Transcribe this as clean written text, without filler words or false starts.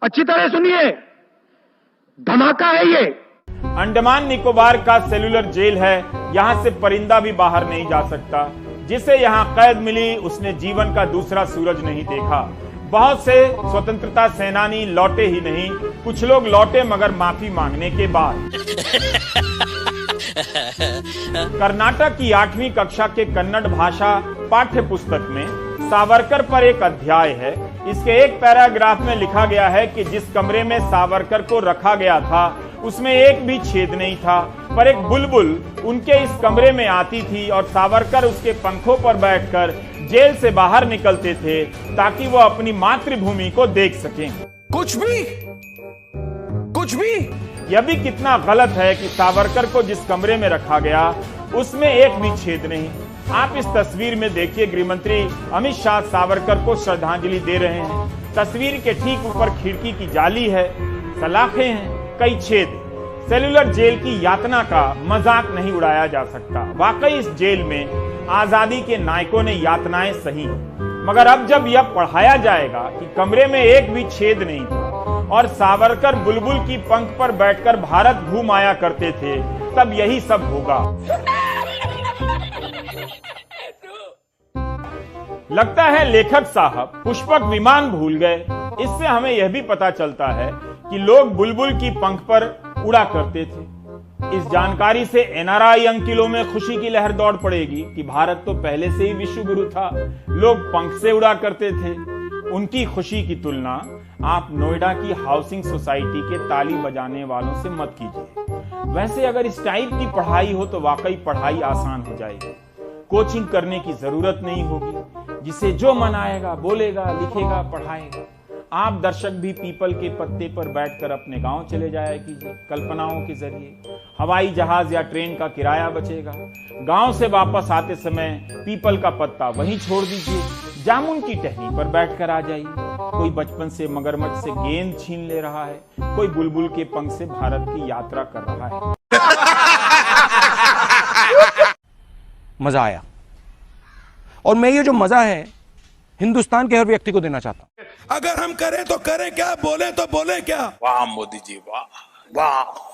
अच्छी तरह सुनिए, धमाका है ये। अंडमान निकोबार का सेल्यूलर जेल है। यहाँ से परिंदा भी बाहर नहीं जा सकता। जिसे यहाँ कैद मिली उसने जीवन का दूसरा सूरज नहीं देखा। बहुत से स्वतंत्रता सेनानी लौटे ही नहीं, कुछ लोग लौटे मगर माफी मांगने के बाद। कर्नाटक की 8वीं कक्षा के कन्नड़ भाषा पाठ्य पुस्तक में सावरकर पर एक अध्याय है। इसके एक पैराग्राफ में लिखा गया है कि जिस कमरे में सावरकर को रखा गया था उसमें एक भी छेद नहीं था, पर एक बुलबुल उनके इस कमरे में आती थी और सावरकर उसके पंखों पर बैठकर जेल से बाहर निकलते थे ताकि वो अपनी मातृभूमि को देख सकें। कुछ भी यह भी कितना गलत है कि सावरकर को जिस कमरे में रखा गया उसमें एक भी छेद नहीं। आप इस तस्वीर में देखिए, गृह मंत्री अमित शाह सावरकर को श्रद्धांजलि दे रहे हैं। तस्वीर के ठीक ऊपर खिड़की की जाली है, सलाखें हैं, कई छेद। सेल्यूलर जेल की यातना का मजाक नहीं उड़ाया जा सकता। वाकई इस जेल में आजादी के नायकों ने यातनाएं सही, मगर अब जब यह पढ़ाया जाएगा कि कमरे में एक भी छेद नहीं था और सावरकर बुलबुल की पंख पर बैठकर भारत घूम आया करते थे, तब यही सब होगा। लगता है लेखक साहब पुष्पक विमान भूल गए। इससे हमें यह भी पता चलता है कि लोग बुलबुल की पंख पर उड़ा करते थे। इस जानकारी से एनआरआई अंकिलों में खुशी की लहर दौड़ पड़ेगी कि भारत तो पहले से ही विश्व गुरु था, लोग पंख से उड़ा करते थे। उनकी खुशी की तुलना आप नोएडा की हाउसिंग सोसाइटी के ताली बजाने वालों से मत कीजिए। वैसे अगर इस टाइप की पढ़ाई हो तो वाकई पढ़ाई आसान हो जाएगी। कोचिंग करने की जरूरत नहीं होगी। जिसे जो मन आएगा बोलेगा, लिखेगा, पढ़ाएगा। आप दर्शक भी पीपल के पत्ते पर बैठकर अपने गांव चले जाया कीजिए। कल्पनाओं के जरिए हवाई जहाज या ट्रेन का किराया बचेगा। गांव से वापस आते समय पीपल का पत्ता वहीं छोड़ दीजिए, जामुन की टहनी पर बैठकर आ जाइए। कोई बचपन से मगरमच्छ से गेंद छीन ले रहा है, कोई बुलबुल के पंख से भारत की यात्रा कर रहा है। मजा आया, और मैं ये जो मजा है हिंदुस्तान के हर व्यक्ति को देना चाहता हूं। अगर हम करें तो करें क्या, बोले तो बोले क्या। वाह मोदी जी, वाह वाह।